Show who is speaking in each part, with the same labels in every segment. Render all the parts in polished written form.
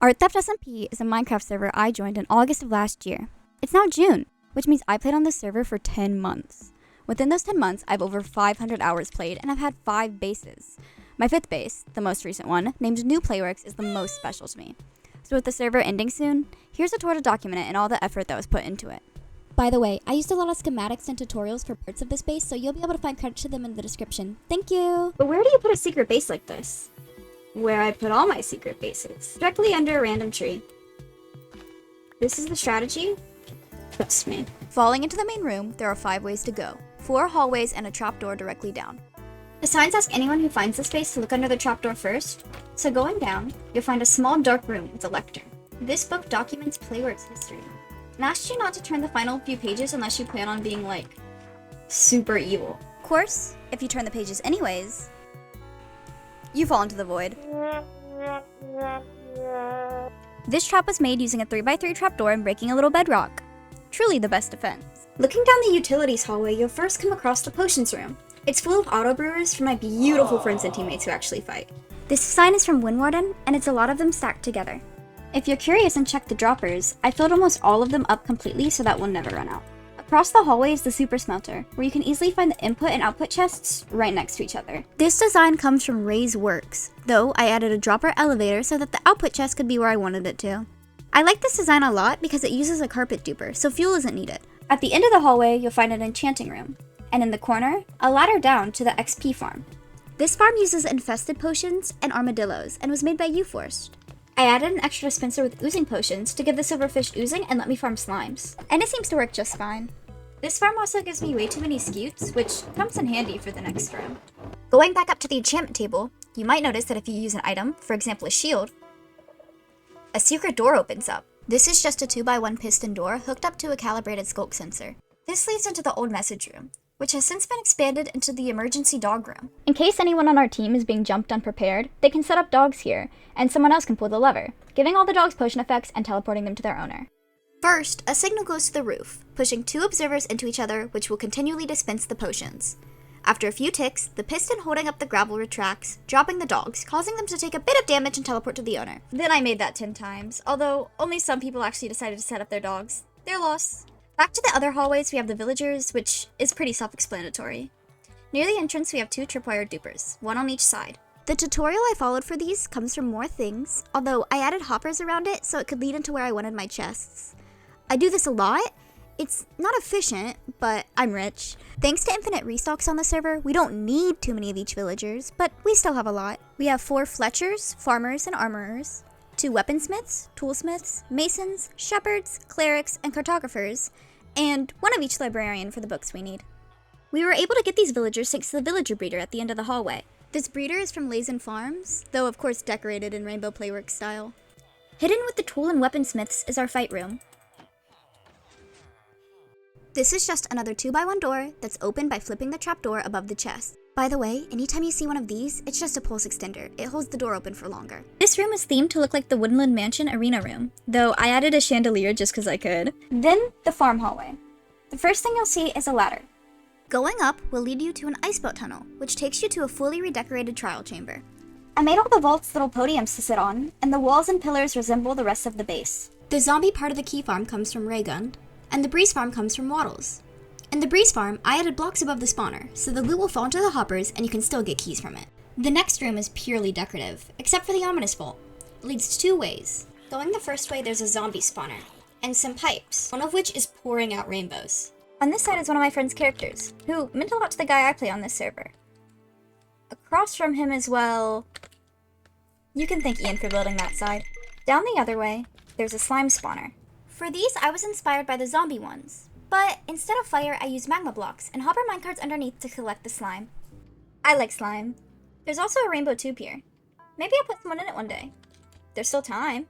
Speaker 1: Arttheft SMP is a Minecraft server I joined in August of last year. It's now June, which means I played on this server for 10 months. Within those 10 months, I've over 500 hours played and I've had 5 bases. My 5th base, the most recent one, named New Playworks, is the most special to me. So with the server ending soon, here's a tour to document it and all the effort that was put into it. By the way, I used a lot of schematics and tutorials for parts of this base, so you'll be able to find credit to them in the description. Thank you!
Speaker 2: But where do you put a secret base like this? Where I put all my secret bases. Directly under a random tree. This is the strategy? Trust me.
Speaker 1: Falling into the main room, there are 5 ways to go. 4 hallways and a trapdoor directly down.
Speaker 2: The signs ask anyone who finds this space to look under the trapdoor first. So going down, you'll find a small dark room with a lectern. This book documents Playworks history. And asks you not to turn the final few pages unless you plan on being, like, super evil.
Speaker 1: Of course, if you turn the pages anyways, you fall into the void. This trap was made using a 3x3 trapdoor and breaking a little bedrock. Truly the best defense.
Speaker 2: Looking down the utilities hallway, you'll first come across the potions room. It's full of auto brewers for my beautiful friends and teammates who actually fight.
Speaker 1: This design is from Windwarden, and it's a lot of them stacked together. If you're curious and check the droppers, I filled almost all of them up completely so that we'll never run out. Across the hallway is the super smelter, where you can easily find the input and output chests right next to each other. This design comes from Ray's Works, though I added a dropper elevator so that the output chest could be where I wanted it to. I like this design a lot because it uses a carpet duper, so fuel isn't needed. At the end of the hallway, you'll find an enchanting room, and in the corner, a ladder down to the XP farm. This farm uses infested potions and armadillos, and was made by UForced. I added an extra dispenser with oozing potions to give the silverfish oozing and let me farm slimes, and it seems to work just fine. This farm also gives me way too many scutes, which comes in handy for the next room. Going back up to the enchantment table, you might notice that if you use an item, for example a shield, a secret door opens up. This is just a 2x1 piston door hooked up to a calibrated skulk sensor. This leads into the old message room, which has since been expanded into the emergency dog room. In case anyone on our team is being jumped unprepared, they can set up dogs here, and someone else can pull the lever, giving all the dogs potion effects and teleporting them to their owner. First, a signal goes to the roof, pushing 2 observers into each other, which will continually dispense the potions. After a few ticks, the piston holding up the gravel retracts, dropping the dogs, causing them to take a bit of damage and teleport to the owner. Then I made that 10 times, although only some people actually decided to set up their dogs. Their loss. Back to the other hallways, we have the villagers, which is pretty self-explanatory. Near the entrance, we have 2 tripwire dupers, 1 on each side. The tutorial I followed for these comes from more things, although I added hoppers around it so it could lead into where I wanted my chests. I do this a lot. It's not efficient, but I'm rich. Thanks to infinite restocks on the server, we don't need too many of each villagers, but we still have a lot. We have 4 fletchers, farmers, and armorers, 2 weaponsmiths, toolsmiths, masons, shepherds, clerics, and cartographers, and 1 of each librarian for the books we need. We were able to get these villagers thanks to the villager breeder at the end of the hallway. This breeder is from Lazen Farms, though of course decorated in Rainbow Playworks style. Hidden with the tool and weaponsmiths is our fight room. This is just another 2x1 door that's opened by flipping the trapdoor above the chest. By the way, anytime you see one of these, it's just a pulse extender. It holds the door open for longer. This room is themed to look like the Woodland Mansion arena room, though I added a chandelier just because I could. Then, the farm hallway. The first thing you'll see is a ladder. Going up will lead you to an iceboat tunnel, which takes you to a fully redecorated trial chamber. I made all the vaults little podiums to sit on, and the walls and pillars resemble the rest of the base. The zombie part of the key farm comes from Raygun, and the breeze farm comes from Waddles. In the breeze farm, I added blocks above the spawner, so the loot will fall into the hoppers and you can still get keys from it. The next room is purely decorative, except for the ominous vault. It leads 2 ways. Going the first way, there's a zombie spawner, and some pipes, one of which is pouring out rainbows. On this side is one of my friend's characters, who meant a lot to the guy I play on this server. Across from him as well, you can thank Ian for building that side. Down the other way, there's a slime spawner. For these, I was inspired by the zombie ones, but instead of fire, I used magma blocks and hopper minecarts underneath to collect the slime. I like slime. There's also a rainbow tube here. Maybe I'll put someone in it one day. There's still time.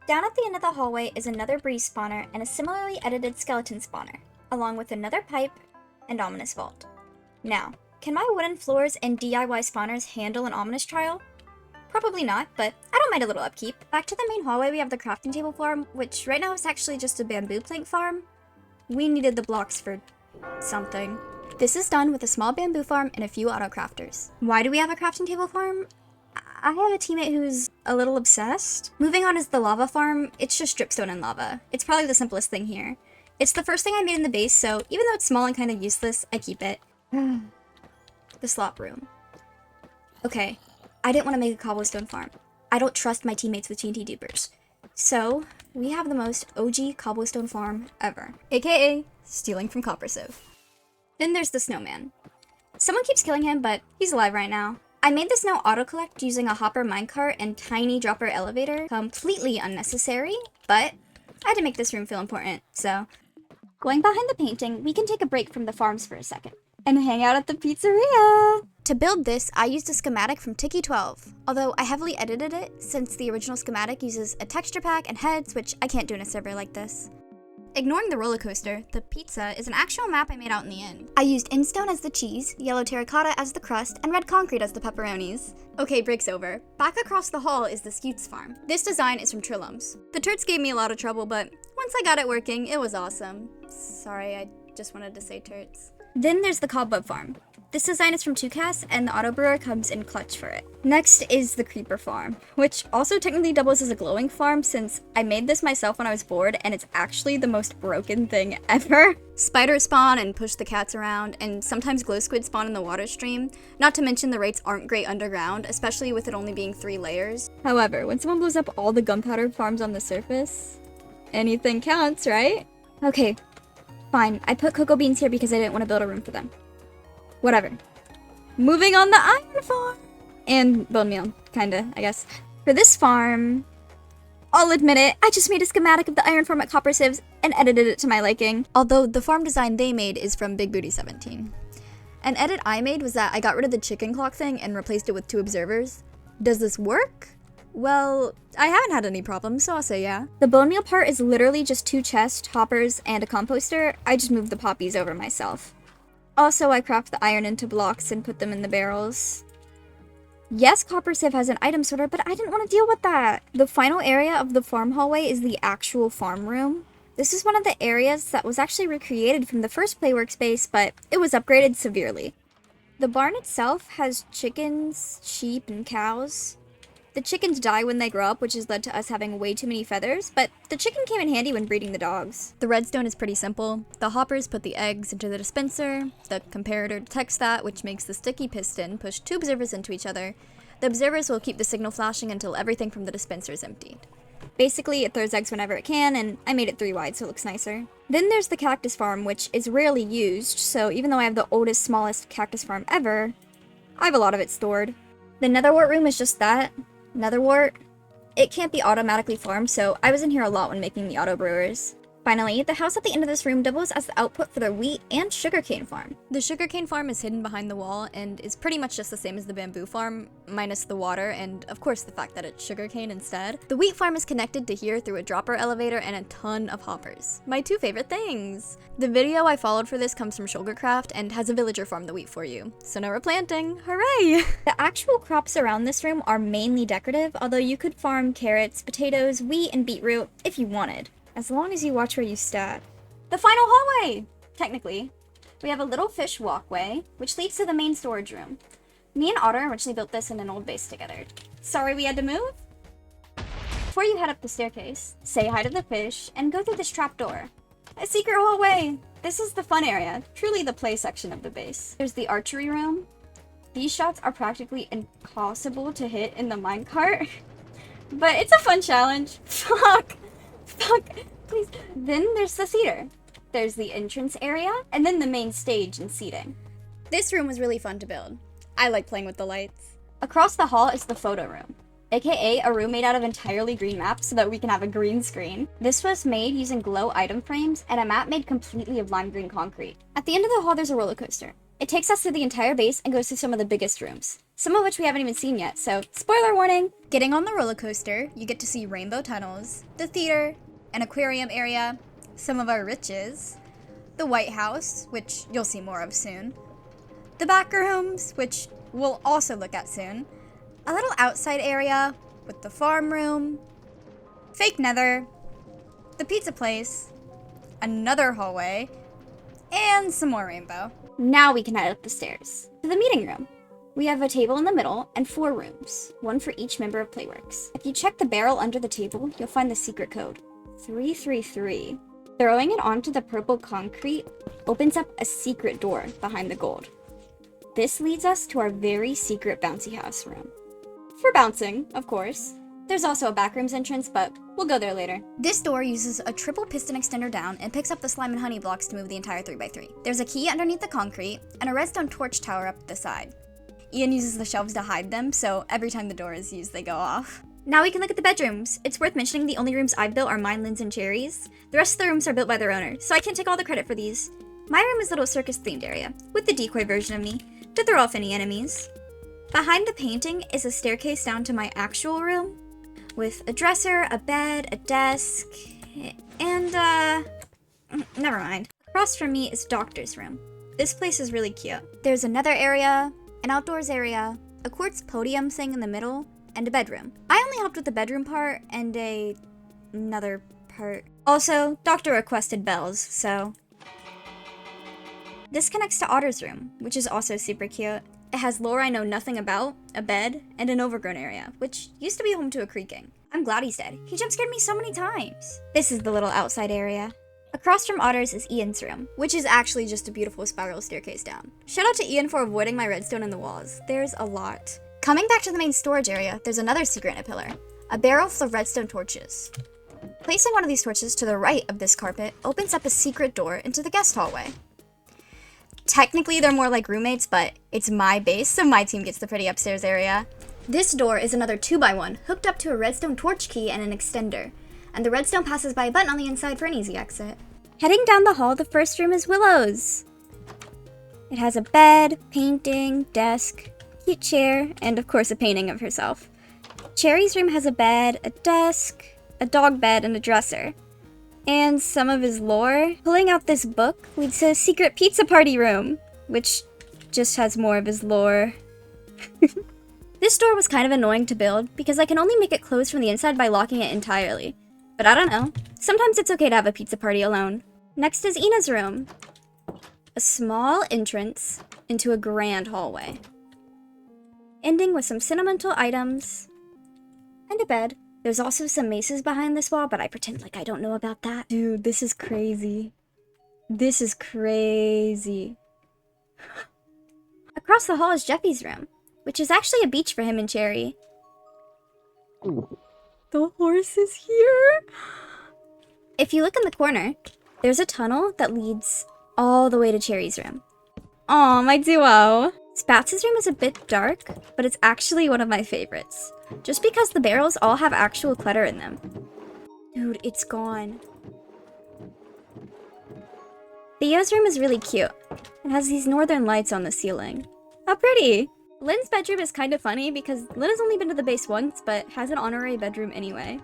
Speaker 1: Down at the end of the hallway is another breeze spawner and a similarly edited skeleton spawner, along with another pipe and ominous vault. Now, can my wooden floors and DIY spawners handle an ominous trial? Probably not, but I don't mind a little upkeep. Back to the main hallway, we have the crafting table farm, which right now is actually just a bamboo plank farm. We needed the blocks for something. This is done with a small bamboo farm and a few auto crafters. Why do we have a crafting table farm?
Speaker 2: I have a teammate who's a little obsessed. Moving on is the lava farm. It's just dripstone and lava. It's probably the simplest thing here. It's the first thing I made in the base, so even though it's small and kind of useless, I keep it. The slop room. Okay, I didn't want to make a cobblestone farm. I don't trust my teammates with TNT dupers. So, we have the most OG cobblestone farm ever, aka stealing from Copper Sieve. Then there's the snowman. Someone keeps killing him, but he's alive right now. I made the snow auto-collect using a hopper minecart and tiny dropper elevator. Completely unnecessary, but I had to make this room feel important, so. Going behind the painting, we can take a break from the farms for a second and hang out at the pizzeria. To build this, I used a schematic from Tiki12, although I heavily edited it since the original schematic uses a texture pack and heads, which I can't do in a server like this. Ignoring the roller coaster, the pizza is an actual map I made out in the end. I used Instone as the cheese, yellow terracotta as the crust, and red concrete as the pepperonis. Okay, break's over. Back across the hall is the Scutes farm. This design is from Trillums. The turds gave me a lot of trouble, but once I got it working, it was awesome. Sorry, I just wanted to say turds. Then there's the Cobweb farm. This design is from 2Cas, and the auto brewer comes in clutch for it. Next is the Creeper farm, which also technically doubles as a glowing farm since I made this myself when I was bored, and it's actually the most broken thing ever. Spiders spawn and push the cats around, and sometimes glow squid spawn in the water stream. Not to mention the rates aren't great underground, especially with it only being 3 layers. However, when someone blows up all the gunpowder farms on the surface, anything counts, right? Okay, fine. I put cocoa beans here because I didn't want to build a room for them. Whatever. Moving on the iron farm. And bone meal, kinda, I guess. For this farm, I'll admit it, I just made a schematic of the iron farm at Copper Sieves and edited it to my liking. Although the farm design they made is from Big Booty 17. An edit I made was that I got rid of the chicken clock thing and replaced it with 2 observers. Does this work? Well, I haven't had any problems, so I'll say yeah. The bone meal part is literally just 2 chests, hoppers, and a composter. I just moved the poppies over myself. Also, I craft the iron into blocks and put them in the barrels. Yes, Copper Sieve has an item sorter, but I didn't want to deal with that. The final area of the farm hallway is the actual farm room. This is one of the areas that was actually recreated from the first playworks base, but it was upgraded severely. The barn itself has chickens, sheep, and cows. The chickens die when they grow up, which has led to us having way too many feathers, but the chicken came in handy when breeding the dogs. The redstone is pretty simple. The hoppers put the eggs into the dispenser, the comparator detects that, which makes the sticky piston push 2 observers into each other. The observers will keep the signal flashing until everything from the dispenser is emptied. Basically, it throws eggs whenever it can, and I made it 3 wide so it looks nicer. Then there's the cactus farm, which is rarely used, so even though I have the oldest, smallest cactus farm ever, I have a lot of it stored. The netherwort room is just that. Netherwort. It can't be automatically farmed, so I was in here a lot when making the auto brewers. Finally, the house at the end of this room doubles as the output for the wheat and sugarcane farm. The sugarcane farm is hidden behind the wall and is pretty much just the same as the bamboo farm, minus the water and of course the fact that it's sugarcane instead. The wheat farm is connected to here through a dropper elevator and a ton of hoppers. My 2 favorite things! The video I followed for this comes from Sugarcraft and has a villager farm the wheat for you. So no replanting, hooray! The actual crops around this room are mainly decorative, although you could farm carrots, potatoes, wheat, and beetroot if you wanted. As long as you watch where you step. The final hallway! Technically. We have a little fish walkway, which leads to the main storage room. Me and Otter originally built this in an old base together. Sorry we had to move? Before you head up the staircase, say hi to the fish, and go through this trapdoor. A secret hallway! This is the fun area, truly the play section of the base. There's the archery room. These shots are practically impossible to hit in the minecart, but it's a fun challenge. Fuck, please. Then there's the theater. There's the entrance area, and then the main stage and seating. This room was really fun to build. I like playing with the lights. Across the hall is the photo room, aka a room made out of entirely green maps so that we can have a green screen. This was made using glow item frames and a map made completely of lime green concrete. At the end of the hall there's a roller coaster. It takes us through the entire base and goes through some of the biggest rooms, some of which we haven't even seen yet, so spoiler warning! Getting on the roller coaster, you get to see rainbow tunnels, the theater, an aquarium area, some of our riches, the White House, which you'll see more of soon, the back rooms, which we'll also look at soon, a little outside area with the farm room, fake nether, the pizza place, another hallway, and some more rainbow. Now we can head up the stairs to the meeting room.
Speaker 1: We have a table in the middle and 4 rooms, one for each member of Playworks. If you check the barrel under the table, you'll find the secret code, 333. Throwing it onto the purple concrete opens up a secret door behind the gold. This leads us to our very secret bouncy house room. For bouncing, of course. There's also a backrooms entrance, but we'll go there later.
Speaker 2: This door uses a triple piston extender down and picks up the slime and honey blocks to move the entire 3x3. There's a key underneath the concrete and a redstone torch tower up the side. Ian uses the shelves to hide them, so every time the door is used, they go off. Now we can look at the bedrooms. It's worth mentioning the only rooms I've built are mine, Lynn's, and Cherry's. The rest of the rooms are built by their owner, so I can't take all the credit for these. My room is a little circus-themed area, with the decoy version of me, to throw off any enemies. Behind the painting is a staircase down to my actual room, with a dresser, a bed, a desk, and never mind. Across from me is Doctor's room. This place is really cute. There's another area, an outdoors area, a quartz podium thing in the middle, and a bedroom. I only helped with the bedroom part and another part. Also, Doctor requested bells, so. This connects to Otter's room, which is also super cute. It has lore I know nothing about, a bed, and an overgrown area, which used to be home to a creaking. I'm glad he's dead. He jump scared me so many times. This is the little outside area. Across from Otter's is Ian's room, which is actually just a beautiful spiral staircase down. Shout out to Ian for avoiding my redstone in the walls. There's a lot. Coming back to the main storage area, there's another secret in a pillar. A barrel full of redstone torches. Placing one of these torches to the right of this carpet opens up a secret door into the guest hallway. Technically, they're more like roommates, but it's my base, so my team gets the pretty upstairs area. This door is another 2x1, hooked up to a redstone torch key and an extender, and the redstone passes by a button on the inside for an easy exit. Heading down the hall, the first room is Willow's. It has a bed, painting, desk, cute chair, and of course a painting of herself. Cherry's room has a bed, a desk, a dog bed, and a dresser. And some of his lore. Pulling out this book leads to a secret pizza party room, which just has more of his lore. This door was kind of annoying to build because I can only make it close from the inside by locking it entirely. But I don't know. Sometimes it's okay to have a pizza party alone. Next is Ina's room. A small entrance into a grand hallway, ending with some sentimental items and a bed. There's also some maces behind this wall, but I pretend like I don't know about that. Dude, this is crazy. This is crazy. Across the hall is Jeffy's room, which is actually a beach for him and Cherry. The horse is here. If you look in the corner, there's a tunnel that leads all the way to Cherry's room. Aw, my duo. Spats' room is a bit dark, but it's actually one of my favorites. Just because the barrels all have actual clutter in them. Dude, it's gone. Theo's room is really cute. It has these northern lights on the ceiling. How pretty! Lynn's bedroom is kind of funny because Lynn has only been to the base once, but has an honorary bedroom anyway.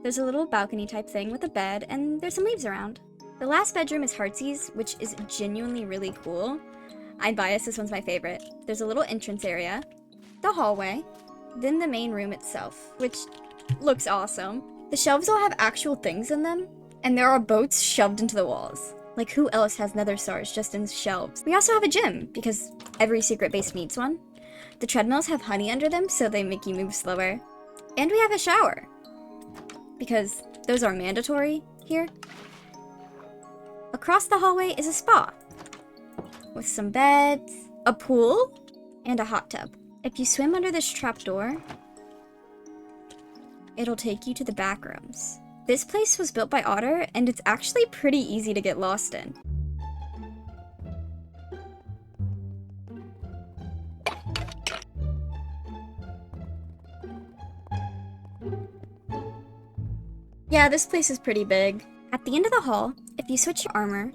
Speaker 2: There's a little balcony type thing with a bed, and there's some leaves around. The last bedroom is Heartsy's, which is genuinely really cool. I'm biased, this one's my favorite. There's a little entrance area, the hallway, then the main room itself, which looks awesome. The shelves all have actual things in them, and there are boats shoved into the walls. Like, who else has nether stars just in shelves? We also have a gym, because every secret base needs one. The treadmills have honey under them, so they make you move slower. And we have a shower, because those are mandatory here. Across the hallway is a spa, with some beds, a pool, and a hot tub. If you swim under this trapdoor, it'll take you to the back rooms. This place was built by Otter, and it's actually pretty easy to get lost in. Yeah, this place is pretty big. At the end of the hall, if you switch your armor,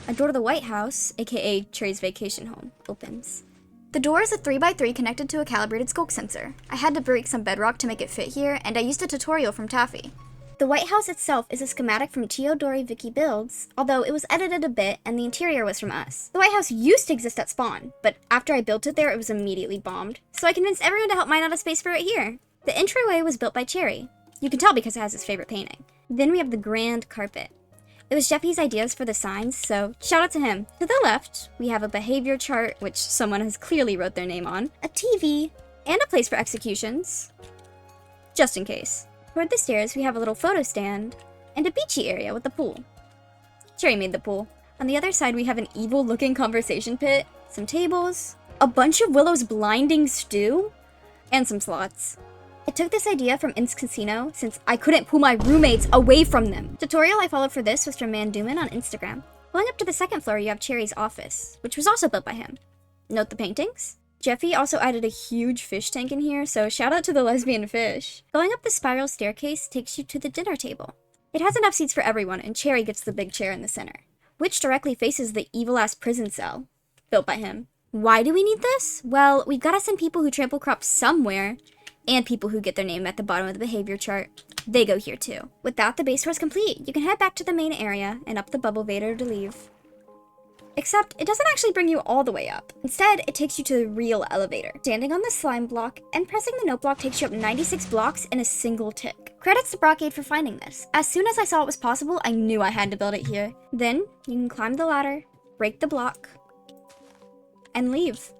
Speaker 2: a door to the White House, aka Cherry's vacation home, opens. The door is a 3x3 connected to a calibrated skulk sensor. I had to break some bedrock to make it fit here, and I used a tutorial from Taffy. The White House itself is a schematic from Teodori Vicky Builds, although it was edited a bit and the interior was from us. The White House used to exist at spawn, but after I built it there, it was immediately bombed, so I convinced everyone to help mine out a space for it here. The entryway was built by Cherry. You can tell because it has his favorite painting. Then we have the grand carpet.
Speaker 1: It was Jeffy's ideas for the signs, so shout out to him. To the left, we have a behavior chart, which someone has clearly wrote their name on, a TV, and a place for executions, just in case. Toward the stairs, we have a little photo stand, and a beachy area with a pool. Cherry made the pool. On the other side, we have an evil-looking conversation pit, some tables, a bunch of Willow's blinding stew, and some slots. I took this idea from In's Casino since I couldn't pull my roommates away from them. Tutorial I followed for this was from Manduman on Instagram. Going up to the second floor, you have Cherry's office, which was also built by him. Note the paintings? Jeffy also added a huge fish tank in here, so shout out to the lesbian fish. Going up the spiral staircase takes you to the dinner table. It has enough seats for everyone, and Cherry gets the big chair in the center, which directly faces the evil-ass prison cell, built by him. Why do we need this? Well, we've gotta send people who trample crops somewhere, and people who get their name at the bottom of the behavior chart. They go here too. With that, the base tour is complete. You can head back to the main area and up the bubble vader to leave. Except, it doesn't actually bring you all the way up. Instead, it takes you to the real elevator. Standing on the slime block and pressing the note block takes you up 96 blocks in a single tick. Credits to Brocade for finding this. As soon as I saw it was possible, I knew I had to build it here. Then, you can climb the ladder, break the block, and leave.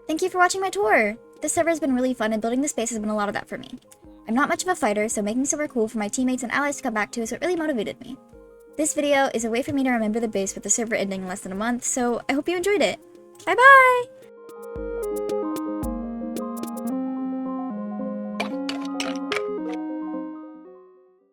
Speaker 1: Thank you for watching my tour! This server has been really fun, and building this space has been a lot of that for me. I'm not much of a fighter, so making silver cool for my teammates and allies to come back to is what really motivated me. This video is a way for me to remember the base with the server ending in less than a month, so I hope you enjoyed it. Bye bye!